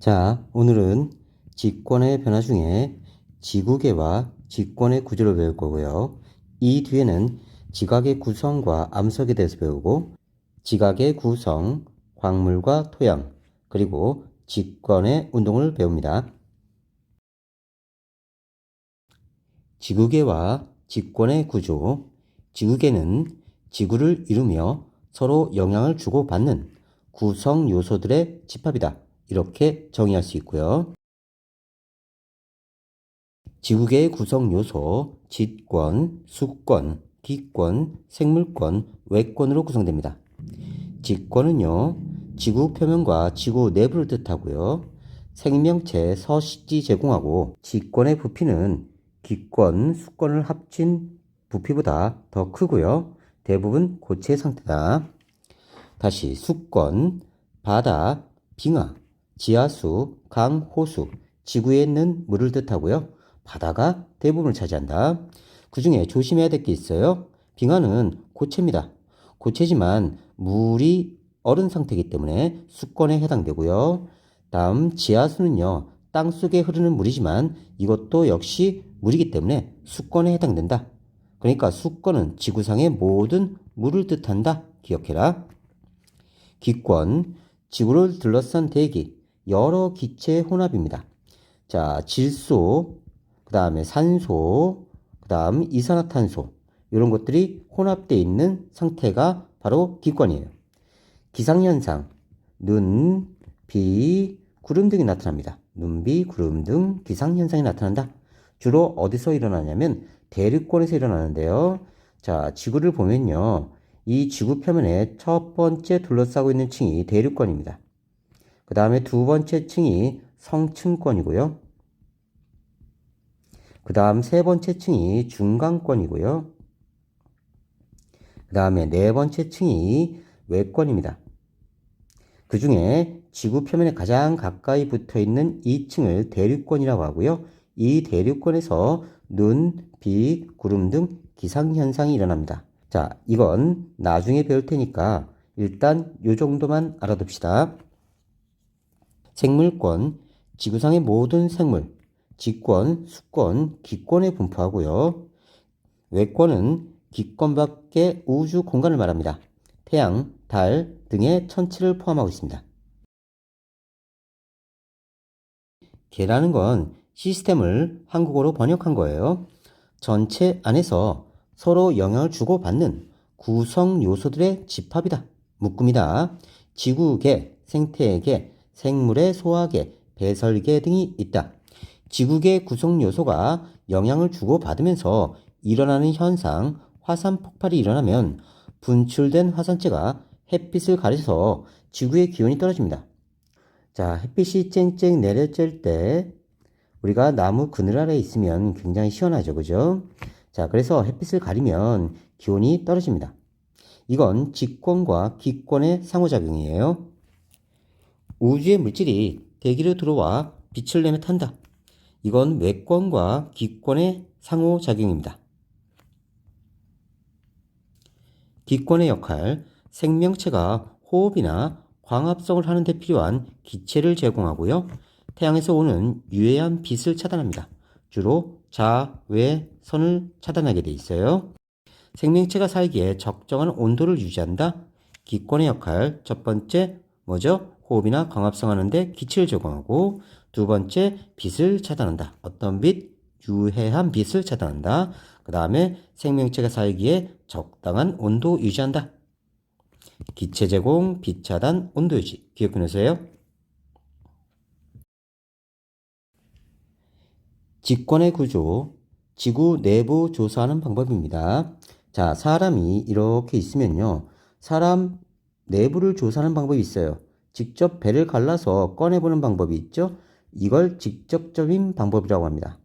자, 오늘은 직권의 변화 중에 지구계와 직권의 구조를 배울 거고요. 이 뒤에는 지각의 구성과 암석에 대해서 배우고 지각의 구성, 광물과 토양, 그리고 직권의 운동을 배웁니다. 지구계와 직권의 구조. 지구계는 지구를 이루며 서로 영향을 주고받는 구성 요소들의 집합이다. 이렇게 정의할 수 있고요. 지구계의 구성 요소, 직권, 수권, 기권, 생물권, 외권으로 구성됩니다. 직권은요, 지구 표면과 지구 내부를 뜻하고요. 생명체 서식지 제공하고 직권의 부피는 기권, 수권을 합친 부피보다 더 크고요. 대부분 고체 상태다. 다시 수권, 바다, 빙하, 지하수, 강, 호수, 지구에 있는 물을 뜻하고요. 바다가 대부분을 차지한다. 그 중에 조심해야 될 게 있어요. 빙하는 고체입니다. 고체지만 물이 얼은 상태이기 때문에 수권에 해당되고요. 다음 지하수는요. 땅속에 흐르는 물이지만 이것도 역시 물이기 때문에 수권에 해당된다. 그러니까 수권은 지구상의 모든 물을 뜻한다. 기억해라. 기권, 지구를 둘러싼 대기, 여러 기체의 혼합입니다. 자, 질소, 그 다음에 산소, 그 다음 이산화탄소, 이런 것들이 혼합되어 있는 상태가 바로 기권이에요. 기상현상, 눈, 비, 구름 등이 나타납니다. 눈, 비, 구름 등 기상현상이 나타난다. 주로 어디서 일어나냐면 대륙권에서 일어나는데요. 자, 지구를 보면요. 이 지구 표면에 첫 번째 둘러싸고 있는 층이 대륙권입니다. 그 다음에 두 번째 층이 성층권이고요. 그 다음 세 번째 층이 중간권이고요. 그 다음에 네 번째 층이 외권입니다. 그 중에 지구 표면에 가장 가까이 붙어 있는 이 층을 대륙권이라고 하고요. 이 대륙권에서 눈, 비, 구름 등 기상현상이 일어납니다. 자, 이건 나중에 배울 테니까 일단 이 정도만 알아둡시다. 생물권, 지구상의 모든 생물, 직권, 수권, 기권에 분포하고요. 외권은 기권 밖의 우주 공간을 말합니다. 태양, 달 등의 천체를 포함하고 있습니다. 개라는 건 시스템을 한국어로 번역한 거예요. 전체 안에서 서로 영향을 주고받는 구성 요소들의 집합이다. 묶음이다. 지구계, 생태계, 생물의 소화계, 배설계 등이 있다. 지구계 구성 요소가 영향을 주고받으면서 일어나는 현상, 화산 폭발이 일어나면 분출된 화산재가 햇빛을 가려서 지구의 기온이 떨어집니다. 자, 햇빛이 쨍쨍 내려질 때 우리가 나무 그늘 아래에 있으면 굉장히 시원하죠, 그죠? 자, 그래서 햇빛을 가리면 기온이 떨어집니다. 이건 직권과 기권의 상호작용이에요. 우주의 물질이 대기로 들어와 빛을 내며 탄다. 이건 외권과 기권의 상호작용입니다. 기권의 역할, 생명체가 호흡이나 광합성을 하는 데 필요한 기체를 제공하고요. 태양에서 오는 유해한 빛을 차단합니다. 주로 자, 외, 선을 차단하게 돼 있어요. 생명체가 살기에 적정한 온도를 유지한다. 기권의 역할, 첫 번째 뭐죠? 호흡이나 광합성하는 데 기체를 제공하고, 두 번째 빛을 차단한다. 어떤 빛? 유해한 빛을 차단한다. 그 다음에 생명체가 살기에 적당한 온도 유지한다. 기체 제공, 빛 차단, 온도 유지. 기억해 놓으세요. 직권의 구조, 지구 내부 조사하는 방법입니다. 자, 사람이 이렇게 있으면요. 사람 내부를 조사하는 방법이 있어요. 직접 배를 갈라서 꺼내보는 방법이 있죠. 이걸 직접적인 방법이라고 합니다.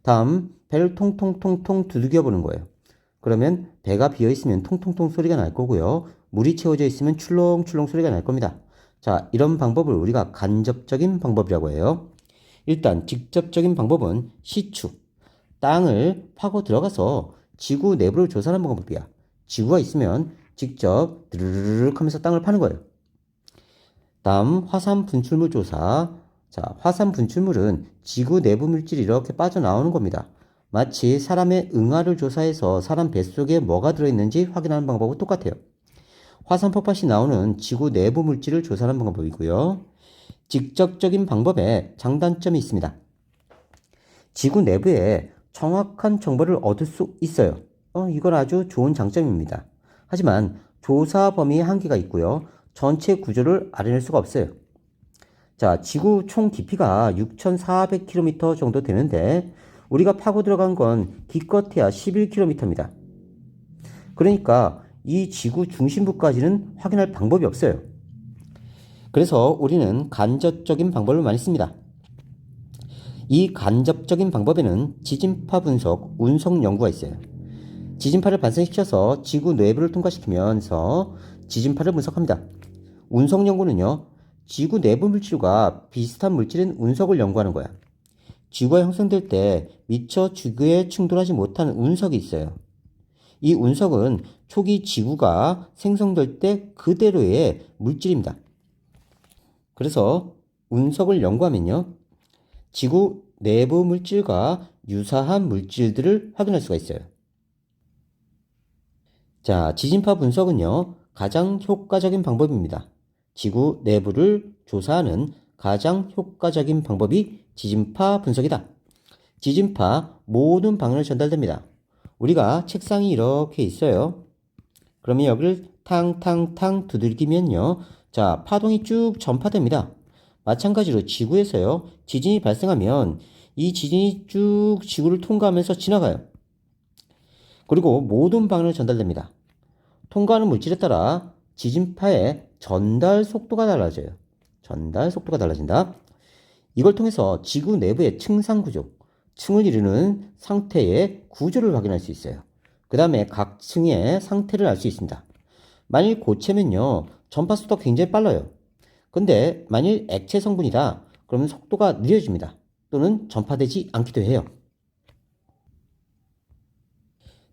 다음, 배를 통통통통 두들겨 보는 거예요. 그러면 배가 비어 있으면 통통통 소리가 날 거고요. 물이 채워져 있으면 출렁출렁 소리가 날 겁니다. 자, 이런 방법을 우리가 간접적인 방법이라고 해요. 일단 직접적인 방법은 시추. 땅을 파고 들어가서 지구 내부를 조사하는 방법이야. 지구가 있으면 직접 드르륵 하면서 땅을 파는 거예요. 다음 화산 분출물 조사. 자, 화산 분출물은 지구 내부 물질이 이렇게 빠져나오는 겁니다. 마치 사람의 응아를 조사해서 사람 뱃속에 뭐가 들어있는지 확인하는 방법과 똑같아요. 화산 폭발시 나오는 지구 내부 물질을 조사하는 방법이고요. 직접적인 방법에 장단점이 있습니다. 지구 내부에 정확한 정보를 얻을 수 있어요. 이건 아주 좋은 장점입니다. 하지만 조사 범위에 한계가 있고요. 전체 구조를 알아낼 수가 없어요. 자, 지구 총 깊이가 6,400km 정도 되는데 우리가 파고 들어간 건 기껏해야 11km입니다. 그러니까 이 지구 중심부까지는 확인할 방법이 없어요. 그래서 우리는 간접적인 방법을 많이 씁니다. 이 간접적인 방법에는 지진파 분석, 운석 연구가 있어요. 지진파를 발생시켜서 지구 내부를 통과시키면서 지진파를 분석합니다. 운석 연구는요, 지구 내부 물질과 비슷한 물질인 운석을 연구하는 거야. 지구가 형성될 때 미처 지구에 충돌하지 못한 운석이 있어요. 이 운석은 초기 지구가 생성될 때 그대로의 물질입니다. 그래서 운석을 연구하면요, 지구 내부 물질과 유사한 물질들을 확인할 수가 있어요. 자, 지진파 분석은요, 가장 효과적인 방법입니다. 지구 내부를 조사하는 가장 효과적인 방법이 지진파 분석이다. 지진파 모든 방향으로 전달됩니다. 우리가 책상이 이렇게 있어요. 그러면 여기를 탕탕탕 두들기면요, 자, 파동이 쭉 전파됩니다. 마찬가지로 지구에서요, 지진이 발생하면 이 지진이 쭉 지구를 통과하면서 지나가요. 그리고 모든 방향으로 전달됩니다. 통과하는 물질에 따라 지진파의 전달 속도가 달라져요. 전달 속도가 달라진다. 이걸 통해서 지구 내부의 층상 구조, 층을 이루는 상태의 구조를 확인할 수 있어요. 그 다음에 각 층의 상태를 알 수 있습니다. 만일 고체면요, 전파 속도가 굉장히 빨라요. 근데 만일 액체 성분이다, 그러면 속도가 느려집니다. 또는 전파되지 않기도 해요.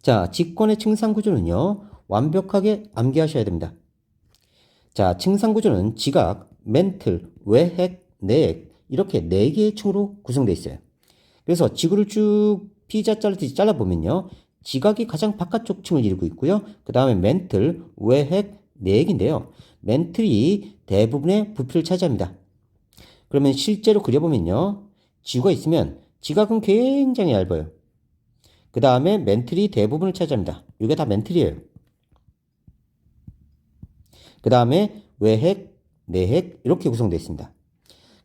자, 직권의 층상 구조는요, 완벽하게 암기하셔야 됩니다. 자, 층상 구조는 지각, 멘틀, 외핵, 내핵 이렇게 4개의 층으로 구성되어 있어요. 그래서 지구를 쭉 피자 잘라듯이 잘라보면요, 지각이 가장 바깥쪽 층을 이루고 있고요. 그 다음에 멘틀, 외핵, 내핵인데요. 멘틀이 대부분의 부피를 차지합니다. 그러면 실제로 그려보면요, 지구가 있으면 지각은 굉장히 얇아요. 그 다음에 멘틀이 대부분을 차지합니다. 이게 다 멘틀이에요. 그 다음에 외핵, 내핵 이렇게 구성되어 있습니다.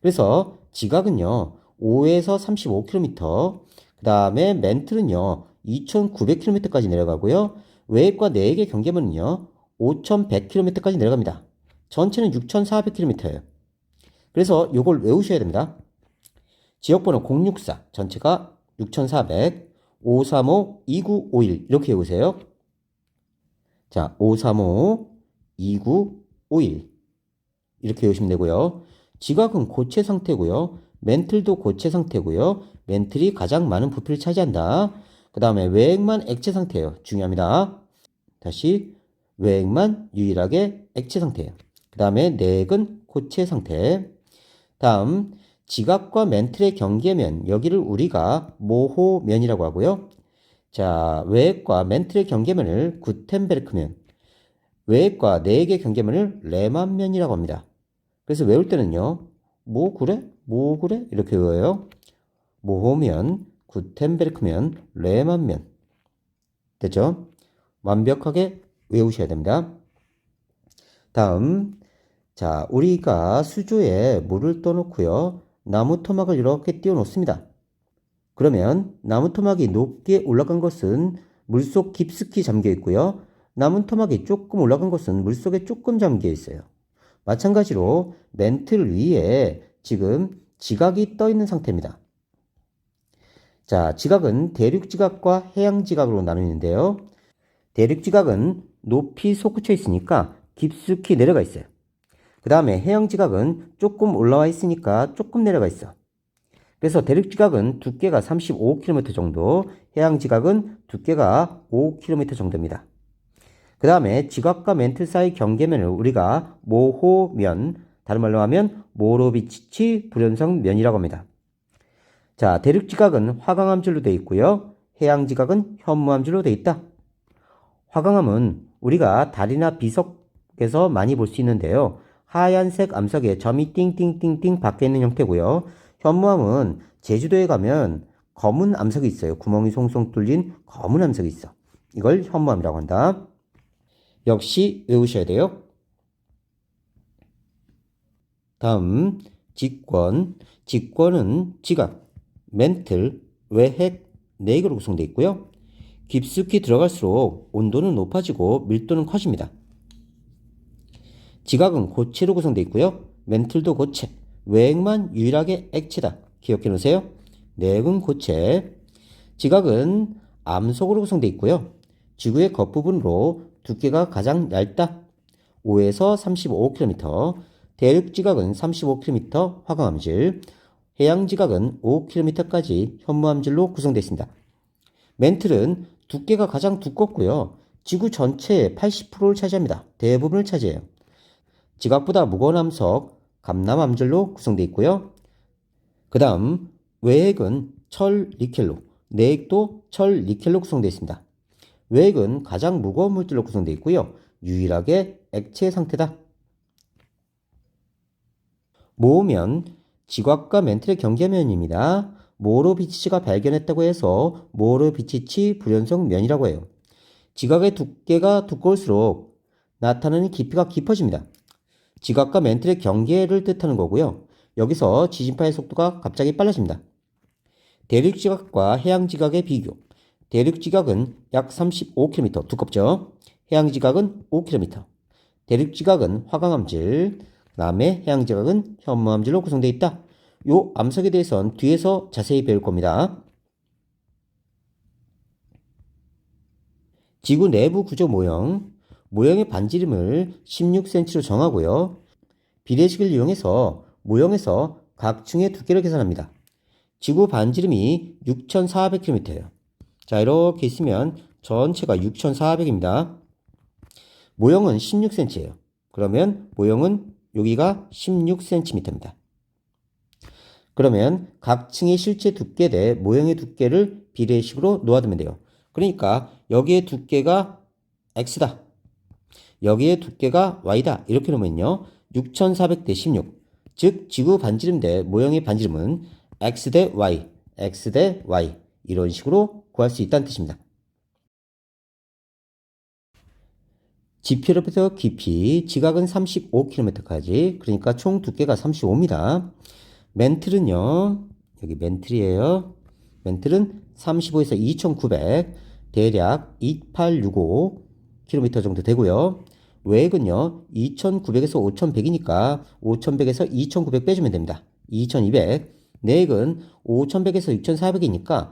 그래서 지각은요, 5에서 35km, 그 다음에 멘틀은요, 2,900km까지 내려가고요. 외핵과 내핵의 경계면은요, 5,100km까지 내려갑니다. 전체는 6,400km예요. 그래서 이걸 외우셔야 됩니다. 지역번호 064, 전체가 6,400, 535, 2951 이렇게 외우세요. 자, 535, 2951 이렇게 외우시면 되고요. 지각은 고체 상태고요. 멘틀도 고체 상태고요. 멘틀이 가장 많은 부피를 차지한다. 그 다음에 외핵만 액체 상태예요. 중요합니다. 다시 외핵만 유일하게 액체 상태예요. 그 다음에 내핵은 고체 상태. 다음 지각과 멘틀의 경계면, 여기를 우리가 모호면이라고 하고요. 자, 외핵과 멘틀의 경계면을 구텐베르크면, 외핵과 내핵의 경계면을 레만면이라고 합니다. 그래서 외울 때는요, 뭐 그래? 뭐 그래? 이렇게 외워요. 모호면, 구텐베르크면, 레만면. 됐죠? 완벽하게 외우셔야 됩니다. 다음, 자, 우리가 수조에 물을 떠놓고요, 나무 토막을 이렇게 띄워 놓습니다. 그러면 나무 토막이 높게 올라간 것은 물속 깊숙이 잠겨 있고요. 나무 토막이 조금 올라간 것은 물속에 조금 잠겨 있어요. 마찬가지로 멘틀 위에 지금 지각이 떠 있는 상태입니다. 자, 지각은 대륙 지각과 해양 지각으로 나누는데요. 대륙 지각은 높이 솟구쳐 있으니까 깊숙이 내려가 있어요. 그 다음에 해양 지각은 조금 올라와 있으니까 조금 내려가 있어. 그래서 대륙 지각은 두께가 35km 정도, 해양 지각은 두께가 5km 정도입니다. 그 다음에 지각과 멘틀 사이 경계면을 우리가 모호면 다른 말로 하면 모로비치치 불연성면이라고 합니다. 자, 대륙지각은 화강암질로 되어 있고요. 해양지각은 현무암질로 되어 있다. 화강암은 우리가 달이나 비석에서 많이 볼 수 있는데요. 하얀색 암석에 점이 띵띵띵띵 박혀 있는 형태고요. 현무암은 제주도에 가면 검은 암석이 있어요. 구멍이 송송 뚫린 검은 암석이 있어. 이걸 현무암이라고 한다. 역시 외우셔야 돼요. 다음 직권. 직권은 지각, 멘틀, 외핵, 네개로 구성되어 있고요. 깊숙이 들어갈수록 온도는 높아지고 밀도는 커집니다. 지각은 고체로 구성되어 있고요. 멘틀도 고체, 외핵만 유일하게 액체다. 기억해 놓으세요. 내핵은 고체. 지각은 암석으로 구성되어 있고요. 지구의 겉부분으로 두께가 가장 얇다. 5에서 35km. 대륙지각은 35km 화강암질, 해양지각은 5km까지 현무암질로 구성되어 있습니다. 멘틀은 두께가 가장 두껍고요. 지구 전체의 80%를 차지합니다. 대부분을 차지해요. 지각보다 무거운 암석, 감남암질로 구성되어 있고요. 그 다음 외핵은 철, 니켈로, 내핵도 철, 니켈로 구성되어 있습니다. 외핵은 가장 무거운 물질로 구성되어 있고요. 유일하게 액체 상태다. 모으면 지각과 멘틀의 경계면입니다. 모로비치치가 발견했다고 해서 모로비치치 불연성면이라고 해요. 지각의 두께가 두꺼울수록 나타나는 깊이가 깊어집니다. 지각과 멘틀의 경계를 뜻하는 거고요. 여기서 지진파의 속도가 갑자기 빨라집니다. 대륙지각과 해양지각의 비교. 대륙지각은 약 35km 두껍죠. 해양지각은 5km. 대륙지각은 화강암질, 그 다음에 해양지각은 현무암질로 구성되어 있다. 요 암석에 대해서는 뒤에서 자세히 배울 겁니다. 지구 내부 구조 모형. 모형의 반지름을 16cm로 정하고요. 비례식을 이용해서 모형에서 각 층의 두께를 계산합니다. 지구 반지름이 6,400km예요. 자, 이렇게 있으면 전체가 6,400입니다. 모형은 16cm예요. 그러면 모형은 여기가 16cm입니다. 그러면 각 층의 실제 두께 대 모형의 두께를 비례식으로 놓아두면 돼요. 그러니까 여기의 두께가 x다. 여기의 두께가 y다. 이렇게 놓으면요. 6,400 대 16. 즉 지구 반지름 대 모형의 반지름은 x 대 y, x 대 y 이런 식으로 구할 수 있다는 뜻입니다. 지표로부터 깊이, 지각은 35km까지, 그러니까 총 두께가 35입니다. 멘틀은요, 여기 멘틀이에요. 멘틀은 35에서 2900, 대략 2865km 정도 되고요. 외액은요, 2900에서 5100이니까 5100에서 2900 빼주면 됩니다. 2200. 내액은 5100에서 6400이니까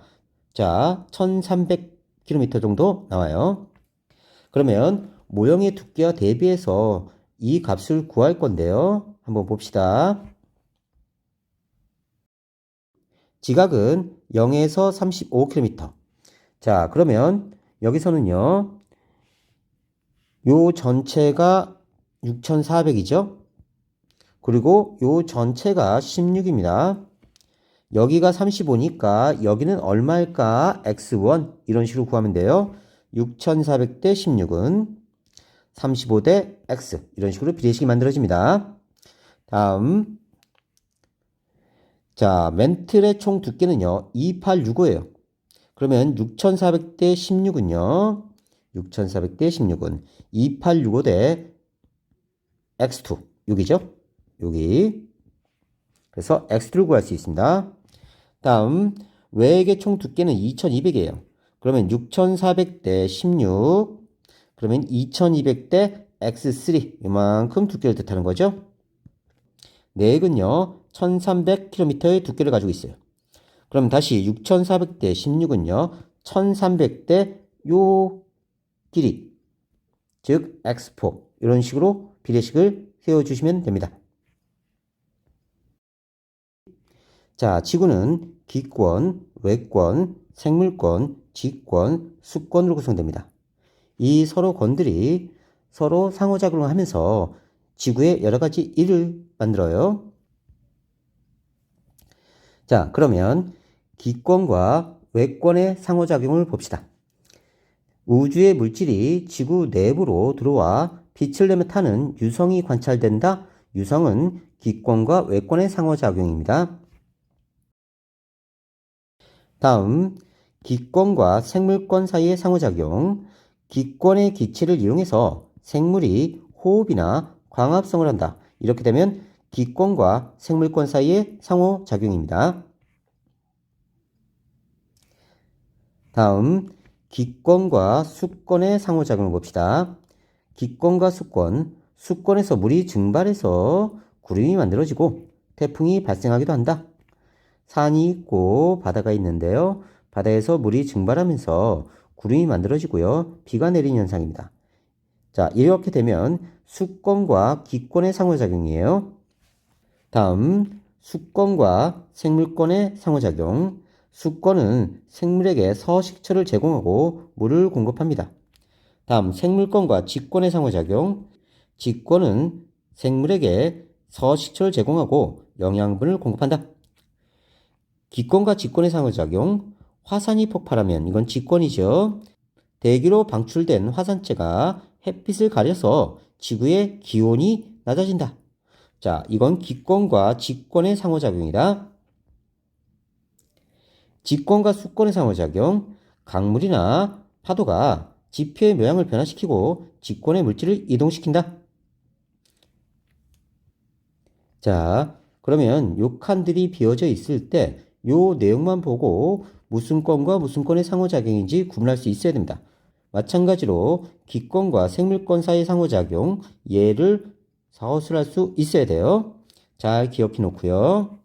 자, 1300km 정도 나와요. 그러면 모형의 두께와 대비해서 이 값을 구할 건데요. 한번 봅시다. 지각은 0에서 35km. 자, 그러면 여기서는요. 요 전체가 6,400이죠. 그리고 요 전체가 16입니다. 여기가 35니까 여기는 얼마일까? x1 이런 식으로 구하면 돼요. 6,400 대 16은 35 대 x 이런 식으로 비례식이 만들어집니다. 다음 자 멘틀의 총 두께는요 2865예요. 그러면 6,400 대 16은요 6,400 대 16은 2865 대 x2 6이죠. 여기 그래서 x2를 구할 수 있습니다. 다음 외액의 총 두께는 2200이에요. 그러면 6400 대 16 그러면 2200 대 x3 이만큼 두께를 뜻하는 거죠. 내액은요 1300km의 두께를 가지고 있어요. 그럼 다시 6400 대 16은요 1300 대 요 길이 즉 x4 이런 식으로 비례식을 세워주시면 됩니다. 자, 지구는 기권, 외권, 생물권, 지권, 수권으로 구성됩니다. 이 서로 권들이 서로 상호작용을 하면서 지구에 여러 가지 일을 만들어요. 자, 그러면 기권과 외권의 상호작용을 봅시다. 우주의 물질이 지구 내부로 들어와 빛을 내며 타는 유성이 관찰된다. 유성은 기권과 외권의 상호작용입니다. 다음, 기권과 생물권 사이의 상호작용. 기권의 기체를 이용해서 생물이 호흡이나 광합성을 한다. 이렇게 되면 기권과 생물권 사이의 상호작용입니다. 다음, 기권과 수권의 상호작용을 봅시다. 기권과 수권, 수권에서 물이 증발해서 구름이 만들어지고 태풍이 발생하기도 한다. 산이 있고 바다가 있는데요. 바다에서 물이 증발하면서 구름이 만들어지고요. 비가 내리는 현상입니다. 자, 이렇게 되면 수권과 기권의 상호작용이에요. 다음, 수권과 생물권의 상호작용. 수권은 생물에게 서식처를 제공하고 물을 공급합니다. 다음, 생물권과 직권의 상호작용. 직권은 생물에게 서식처를 제공하고 영양분을 공급한다. 기권과 직권의 상호작용. 화산이 폭발하면 이건 직권이죠. 대기로 방출된 화산재가 햇빛을 가려서 지구의 기온이 낮아진다. 자, 이건 기권과 직권의 상호작용이다. 직권과 수권의 상호작용. 강물이나 파도가 지표의 모양을 변화시키고 직권의 물질을 이동시킨다. 자, 그러면 요 칸들이 비어져 있을 때 요 내용만 보고 무슨 권과 무슨 권의 상호작용인지 구분할 수 있어야 됩니다. 마찬가지로 기권과 생물권 사이의 상호작용, 얘를 서술할 수 있어야 돼요. 잘 기억해 놓고요.